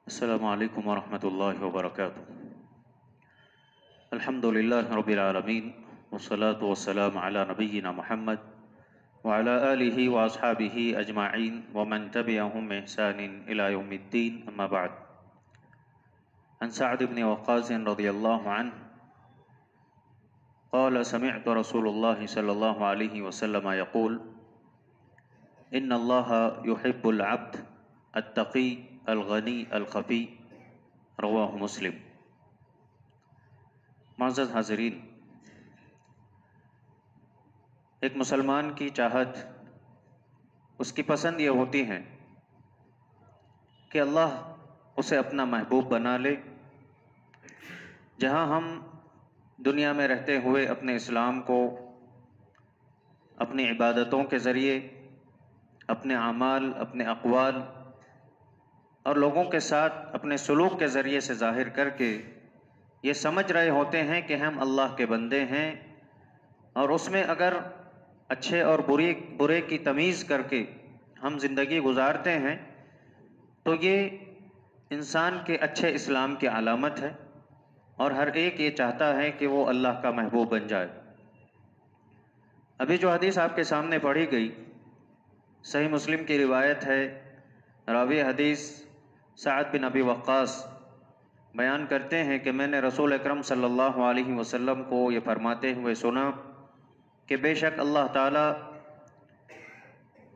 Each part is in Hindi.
अस्सलामु अलैकुम वरहमतुल्लाहि वबरकातुहू। अल्हम्दुलिल्लाहि रब्बिल आलमीन वस्सलातु वस्सलामु अला नबिय्यिना मुहम्मद व अला आलिहि व अस्हाबिहि अजमाइन व मन तबिअहुम बिइहसानिन इला यौमिद्दीन, अम्मा बाद। अन सअद इब्न वक़्क़ास रज़ियल्लाहु अन्हु क़ाल समिअतु रसूलुल्लाहि सल्लल्लाहु अलैहि वसल्लम यक़ूल इन्नल्लाह युहिब्बुल अब्द अत्तक़ी अल-गनी अल-खफ़ी, रवाहु मुस्लिम। मुअज़्ज़ज़ हाज़िरीन, एक मुसलमान की चाहत, उसकी पसंद ये होती है कि अल्लाह उसे अपना महबूब बना ले। जहाँ हम दुनिया में रहते हुए अपने इस्लाम को अपनी इबादतों के ज़रिए, अपने आमाल, अपने अक़वाल और लोगों के साथ अपने सलूक के ज़रिए से ज़ाहिर करके ये समझ रहे होते हैं कि हम अल्लाह के बंदे हैं, और उसमें अगर अच्छे और बुरे की तमीज़ करके हम ज़िंदगी गुजारते हैं तो ये इंसान के अच्छे इस्लाम की अलामत है, और हर एक ये चाहता है कि वो अल्लाह का महबूब बन जाए। अभी जो हदीस आपके सामने पढ़ी गई सही मुस्लिम की रिवायत है। रावी हदीस सअद बिन अबी वक़्क़ास बयान करते हैं कि मैंने रसूल अकरम सल्लल्लाहु अलैहि वसल्लम को ये फरमाते हुए सुना कि बेशक अल्लाह ताला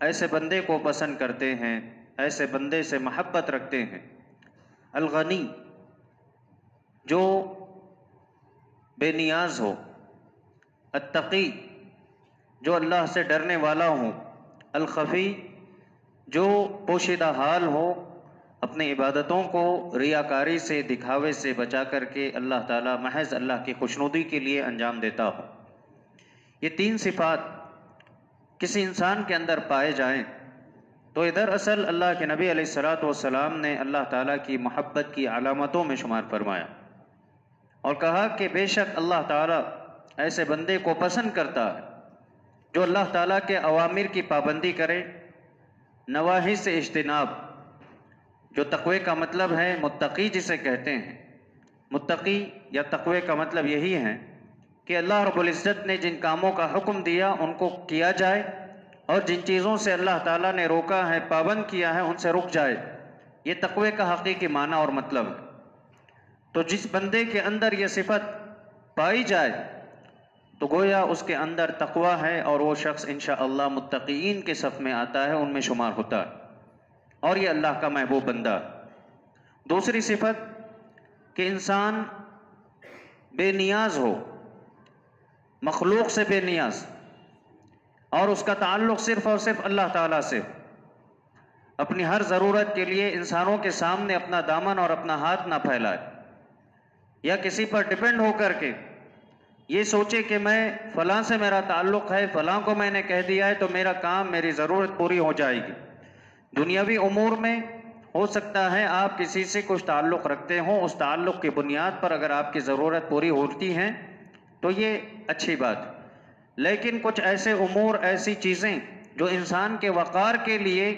ऐसे बंदे को पसंद करते हैं, ऐसे बंदे से महब्बत रखते हैं, अल-गनी जो बेनियाज हो, अत्तक़ी जो अल्लाह से डरने वाला हो, अल-खफ़ी जो पोशीदा हाल हो, अपनी इबादतों को रियाकारी से, दिखावे से बचा करके अल्लाह ताला महज अल्लाह की खुशनुदी के लिए अंजाम देता हो। ये तीन सिफ़ात किसी इंसान के अंदर पाए जाएं तो इधर असल अल्लाह के नबी अलैहिस्सलातु वस्सलाम ने अल्लाह ताला की मोहब्बत की अलामतों में शुमार फरमाया और कहा कि बेशक अल्लाह ताला ऐसे बंदे को पसंद करता है जो अल्लाह ताला के अवामिर की पाबंदी करे, नवाही से इज्तिनाब, जो तक़वे का मतलब है, मुत्तक़ी जिसे कहते हैं। मुत्तक़ी या तक़वे का मतलब यही है कि अल्लाह रब्बुल इज़्ज़त ने जिन कामों का हुक्म दिया उनको किया जाए, और जिन चीज़ों से अल्लाह ताला ने रोका है, पाबंद किया है, उनसे रुक जाए। ये तक़वे का हक़ीक़ी माना और मतलब है। तो जिस बंदे के अंदर ये सिफ़त पाई जाए तो गोया उसके अंदर तक़वा है, और वो शख्स इंशाअल्लाह मुत्तक़ीन के सफ़ में आता है, उनमें शुमार होता है, और ये अल्लाह का महबूब बंदा। दूसरी सिफ़त कि इंसान बेनियाज हो, मखलूक से बेनियाज, और उसका ताल्लुक़ सिर्फ़ और सिर्फ़ अल्लाह ताला से। अपनी हर ज़रूरत के लिए इंसानों के सामने अपना दामन और अपना हाथ ना फैलाए, या किसी पर डिपेंड होकर के ये सोचे कि मैं फ़लाँ से मेरा ताल्लुक़ है, फ़लाँ को मैंने कह दिया है तो मेरा काम, मेरी ज़रूरत पूरी हो जाएगी। दुनियावी उमूर में हो सकता है आप किसी से कुछ ताल्लुक़ रखते हो, उस ताल्लुक़ की बुनियाद पर अगर आपकी ज़रूरत पूरी होती है तो ये अच्छी बात है। लेकिन कुछ ऐसे उमूर, ऐसी चीज़ें जो इंसान के वक़ार के लिए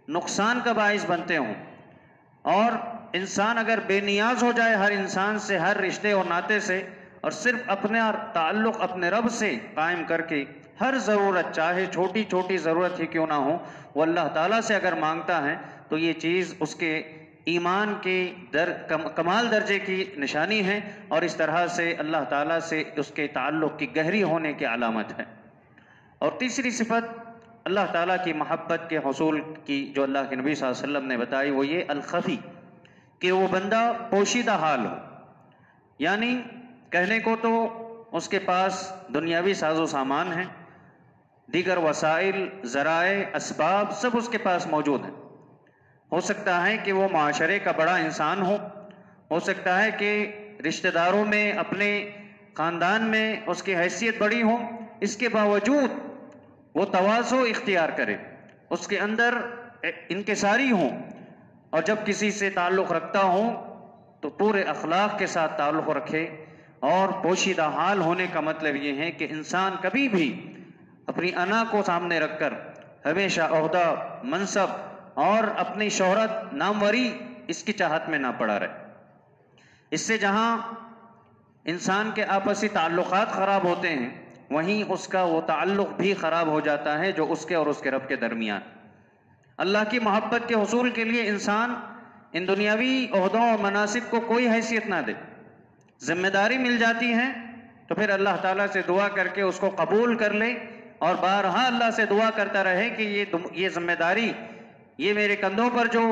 नुकसान का बाइस बनते हों, और इंसान अगर बेनियाज हो जाए हर इंसान से, हर रिश्ते और नाते से, और सिर्फ अपना ताल्लुक़ अपने रब से कायम करके हर ज़रूरत, चाहे छोटी छोटी ज़रूरत ही क्यों ना हो, वो अल्लाह ताला से अगर मांगता है तो ये चीज़ उसके ईमान के कमाल दर्जे की निशानी है, और इस तरह से अल्लाह ताला से उसके ताल्लुक़ की गहरी होने की अलामत है। और तीसरी सिफ़त अल्लाह ताला की मोहब्बत के हसूल की जो अल्लाह के नबी सल्लल्लाहु अलैहि वसल्लम ने बताई, वो ये अल-खफ़ी, कि वो बंदा पोशीदा हाल हो, यानी कहने को तो उसके पास दुनियावी साजो सामान है, दीगर वसाइल, ज़राए, असबाब सब उसके पास मौजूद हैं। हो सकता है कि वो माशरे का बड़ा इंसान हो सकता है कि रिश्तेदारों में, अपने ख़ानदान में उसकी हैसियत बड़ी हो, इसके बावजूद वो तवाज़ु इख्तियार करे, उसके अंदर इनकिसारी हो, और जब किसी से ताल्लुक़ रखता हो तो पूरे अखलाक के साथ ताल्लुक़ रखे। और पोशीदा हाल होने का मतलब ये है कि इंसान कभी भी अपनी अना को सामने रखकर हमेशा ओहदा, मनसब और अपनी शोहरत, नामवरी इसकी चाहत में ना पड़ा रहे। इससे जहां इंसान के आपसी ताल्लुकात खराब होते हैं, वहीं उसका वो ताल्लुक भी खराब हो जाता है जो उसके और उसके रब के दरमियान। अल्लाह की मोहब्बत के हुसूल के लिए इंसान इन दुनियावी ओहदों और मनासिब को कोई हैसियत ना दे, जिम्मेदारी मिल जाती है तो फिर अल्लाह ताला से दुआ करके उसको कबूल कर ले और बारहा अल्लाह से दुआ करता रहे कि ये जिम्मेदारी, ये मेरे कंधों पर जो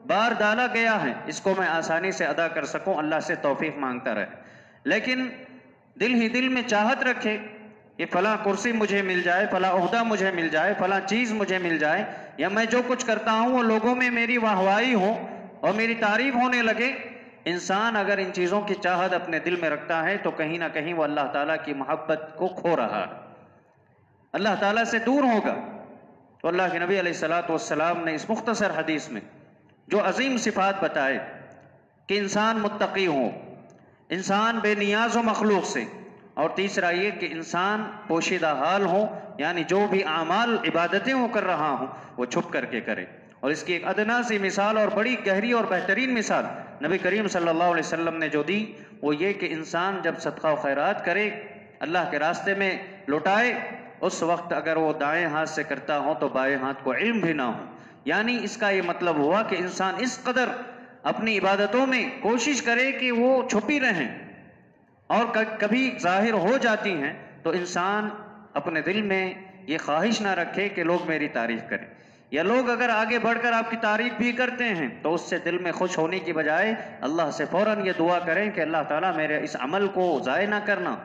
बार डाला गया है, इसको मैं आसानी से अदा कर सकूं, अल्लाह से तौफीक मांगता रहे। लेकिन दिल ही दिल में चाहत रखे कि फला कुर्सी मुझे मिल जाए, फला ओहदा मुझे मिल जाए, फला चीज़ मुझे मिल जाए, या मैं जो कुछ करता हूँ वो लोगों में मेरी वाहवाही हो और मेरी तारीफ होने लगे। इंसान अगर इन चीज़ों की चाहत अपने दिल में रखता है तो कहीं ना कहीं वो अल्लाह ताला की मोहब्बत को खो रहा है, अल्लाह ताला से दूर होगा। तो अल्लाह के नबी अलैहिस्सलातु वस्सलाम ने इस मुख्तसर हदीस में जो अजीम सिफात बताए कि इंसान मुत्तकी हो, इंसान बेनियाज हो मखलूक से, और तीसरा ये कि इंसान पोशीदा हाल हो, यानी जो भी आमाल इबादतें वो कर रहा हूँ वो छुप करके करे। और इसकी एक अदना सी मिसाल और बड़ी गहरी और बेहतरीन मिसाल नबी करीम सल्लल्लाहु अलैहि वसल्लम ने जो दी वो ये कि इंसान जब सदका व खैरात करे, अल्लाह के रास्ते में लुटाए, उस वक्त अगर वो दाएं हाथ से करता हो तो बाएं हाथ को इल्म भी ना हो। यानी इसका ये मतलब हुआ कि इंसान इस कदर अपनी इबादतों में कोशिश करे कि वो छुपी रहें, और कभी जाहिर हो जाती हैं तो इंसान अपने दिल में ये ख्वाहिश ना रखे कि लोग मेरी तारीफ करें, या लोग अगर आगे बढ़कर आपकी तारीफ भी करते हैं तो उससे दिल में खुश होने की बजाय अल्लाह से फ़ौरन ये दुआ करें कि अल्लाह ताला मेरे इस अमल को ज़ाय ना करना,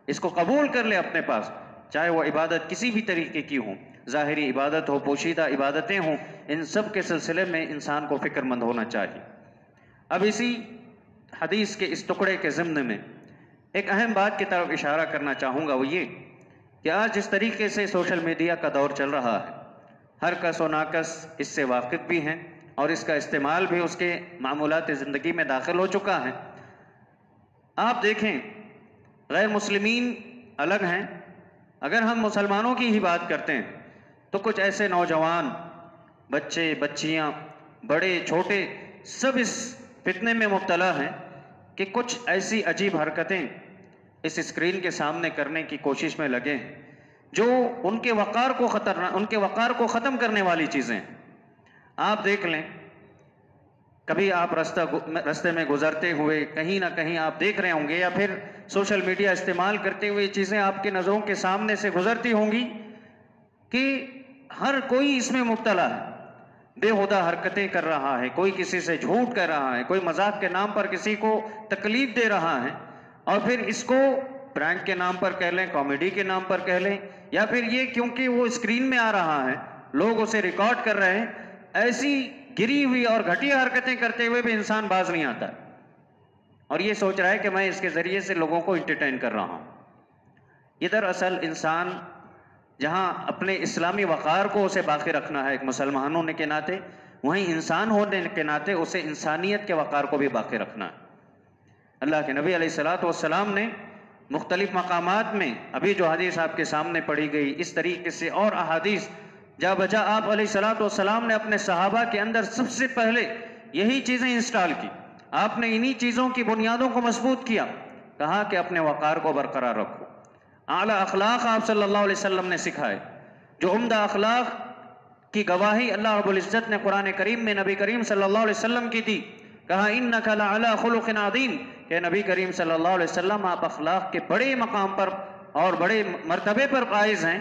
इसको कबूल कर ले अपने पास, चाहे वो इबादत किसी भी तरीके की हो, ज़ाहिरी इबादत हो, पोशीदा इबादतें हों, इन सब के सिलसिले में इंसान को फ़िक्रमंद होना चाहिए। अब इसी हदीस के इस टुकड़े के ज़िम्न में एक अहम बात की तरफ इशारा करना चाहूँगा, वो ये कि आज जिस तरीके से सोशल मीडिया का दौर चल रहा है, हर कस व नाकस इससे वाकिफ़ भी हैं और इसका इस्तेमाल भी उसके मामूलात ज़िंदगी में दाखिल हो चुका है। आप देखें, गैर मुस्लिमीन अलग हैं, अगर हम मुसलमानों की ही बात करते हैं तो कुछ ऐसे नौजवान, बच्चे बच्चियां, बड़े छोटे, सब इस फितने में मुब्तला हैं कि कुछ ऐसी अजीब हरकतें इस स्क्रीन के सामने करने की कोशिश में लगे हैं जो उनके वक़ार को ख़त्म करने वाली चीज़ें। आप देख लें, कभी आप रास्ते में गुजरते हुए कहीं ना कहीं आप देख रहे होंगे, या फिर सोशल मीडिया इस्तेमाल करते हुए चीज़ें आपकी नज़रों के सामने से गुजरती होंगी कि हर कोई इसमें मुब्तला है, बेहुदा हरकतें कर रहा है, कोई किसी से झूठ कह रहा है, कोई मजाक के नाम पर किसी को तकलीफ दे रहा है, और फिर इसको प्रैंक के नाम पर कह लें, कॉमेडी के नाम पर कह लें, या फिर ये क्योंकि वो स्क्रीन में आ रहा है, लोग उसे रिकॉर्ड कर रहे हैं, ऐसी गिरी हुई और घटिया हरकतें करते हुए भी इंसान बाज नहीं आता और ये सोच रहा है कि मैं इसके ज़रिए से लोगों को इंटरटेन कर रहा हूँ। ये दरअसल इंसान जहाँ अपने इस्लामी वक़ार को उसे बाकी रखना है एक मुसलमान होने के नाते, वहीं इंसान होने के नाते उसे इंसानियत के वक़ार को भी बाकी रखना है। अल्लाह के नबी अलैहिस्सलातु वस्सलाम ने मुख्तलिफ मकामात में, अभी जो हदीस आपके सामने पढ़ी गई, इस तरीके से और अहादीस जा बजा आप अलैहिस्सलातु वस्सलाम ने अपने सहाबा के अंदर सबसे पहले यही चीज़ें इंस्टॉल की। आपने इन्हीं चीज़ों की बुनियादों को मजबूत किया, कहा कि अपने वक़ार को बरकरार रखो। आला अखलाक आप सल्लल्लाहु अलैहि वसल्लम ने सिखाए, जो उम्दा अखलाक की गवाही अल्लाह रब्बुल इज़्ज़त ने कुरान करीम में नबी करीम सल्लल्लाहु अलैहि वसल्लम की दी। कहा इन्नका लअला खुलुक़िन अज़ीम, कि नबी करीम सल्लल्लाहु अलैहि वसल्लम आप अखलाक के बड़े मकाम पर और बड़े मर्तबे पर फाइज हैं।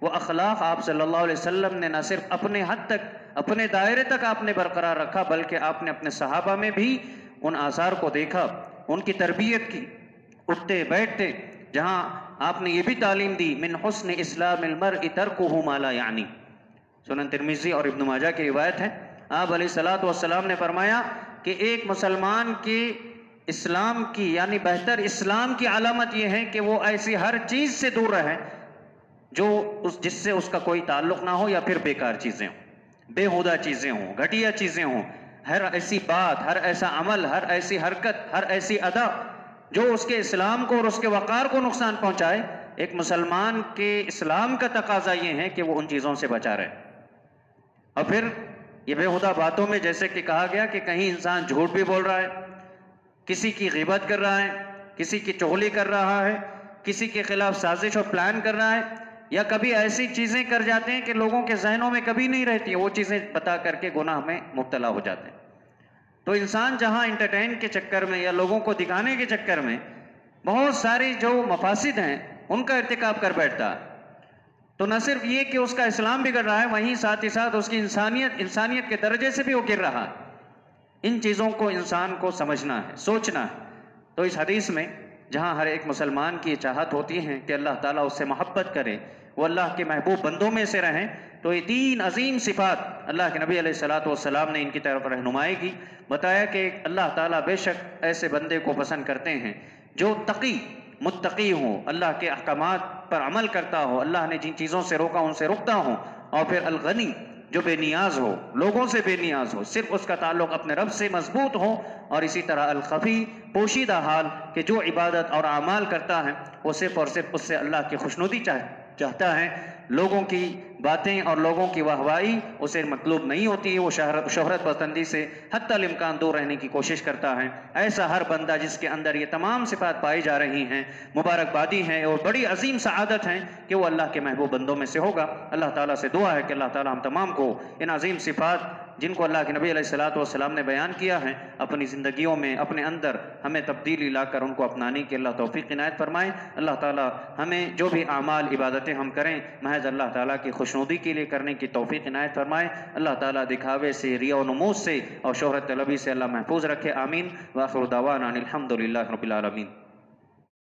वो अखलाक आप सल्लल्लाहु अलैहि वसल्लम ने न सिर्फ अपने हद तक, अपने दायरे तक आपने बरकरार रखा, बल्कि आपने अपने सहाबा में भी उन आसार को देखा, उनकी तरबियत की, उठते बैठते, जहाँ आपने ये भी तालीम दी, मिन हुस्न इस्लामिल मर्इ तर्कुहु मा ला यानी। सुनन तिर्मिज़ी और इब्न माजा की रिवायत है, आप अलैहिस्सलातु वस्सलाम ने फरमाया कि एक मुसलमान के इस्लाम की, यानी बेहतर इस्लाम की अलामत यह है कि वो ऐसी हर चीज़ से दूर रहे जो जिससे उसका कोई ताल्लुक़ ना हो, या फिर बेकार चीज़ें हों, बेहुदा चीज़ें हों, घटिया चीज़ें हों, हर ऐसी बात, हर ऐसा अमल, हर ऐसी हरकत, हर ऐसी अदा जो उसके इस्लाम को और उसके वक़ार को नुकसान पहुँचाए। एक मुसलमान के इस्लाम का तकाजा ये है कि वो उन चीज़ों से बचा रहे। और फिर ये बेहुदा बातों में जैसे कि कहा गया कि कहीं इंसान झूठ भी बोल रहा है, किसी की ग़ीबत कर रहा है, किसी की चुगली कर रहा है, किसी के खिलाफ साजिश और प्लान कर रहा है, या कभी ऐसी चीज़ें कर जाते हैं कि लोगों के जहनों में कभी नहीं रहती, वो चीज़ें बता करके गुनाह में मुब्तला हो जाते हैं। तो इंसान जहां एंटरटेन के चक्कर में या लोगों को दिखाने के चक्कर में बहुत सारी जो मफासिद हैं उनका इर्तिकाब कर बैठता है, तो न सिर्फ ये कि उसका इस्लाम बिगड़ रहा है, वहीं साथ ही साथ उसकी इंसानियत के दर्जे से भी वो गिर रहा है। इन चीज़ों को इंसान को समझना है, सोचना है। तो इस हदीस में जहाँ हर एक मुसलमान की चाहत होती है कि अल्लाह ताला उससे मोहब्बत करे, वो अल्लाह के महबूब बंदों में से रहें, तो ये 3 अजीम सिफात अल्लाह के नबी अलैहिस्सलातु वस्सलाम ने इनकी तरफ रहनुमाई की। बताया कि अल्लाह ताला बेशक ऐसे बंदे को पसंद करते हैं जो तकी मुत्तकी हो, अल्लाह के अहकामात पर अमल करता हो, अल्लाह ने जिन चीज़ों से रोका उनसे रुकता हो, और फिर अलगनी जो बेनियाज हो, लोगों से बेनियाज हो, सिर्फ उसका ताल्लुक अपने रब से मजबूत हो, और इसी तरह अलखफ़ी पोशीदा हाल कि जो इबादत और अमाल करता है वो सिर्फ और सिर्फ उससे अल्लाह की खुशनुदी चाहता है, लोगों की बातें और लोगों की वाहवाही उसे मतलूब नहीं होती है, वो शोहरत पसंदी से हत्तल इम्कान दूर रहने की कोशिश करता है। ऐसा हर बंदा जिसके अंदर ये तमाम सिफात पाई जा रही हैं, मुबारकबादी हैं और बड़ी अजीम सआदत हैं कि वो अल्लाह के महबूब बंदों में से होगा। अल्लाह ताला से दुआ है कि अल्लाह ताला हम तमाम को इन अजीम सिफात जिनको अल्लाह के नबी अलैहिस्सलातु वस्सलाम ने बयान किया है, अपनी ज़िंदगियों में अपने अंदर हमें तब्दीली लाकर उनको अपनाने की अल्लाह तौफीक इनायत फरमाए। अल्लाह ताला हमें जो भी आमाल इबादतें हम करें महज अल्लाह ताला की खुशनुदी के लिए करने की तौफीक इनायत फरमाए। अल्लाह ताला दिखावे से, रिया व नमूज़ से और शोहरत तलबी से अल्लाह महफूज रखे। आमीन। व आखिर दावाना अनिल हम्दुलिल्लाहि रब्बिल आलमीन।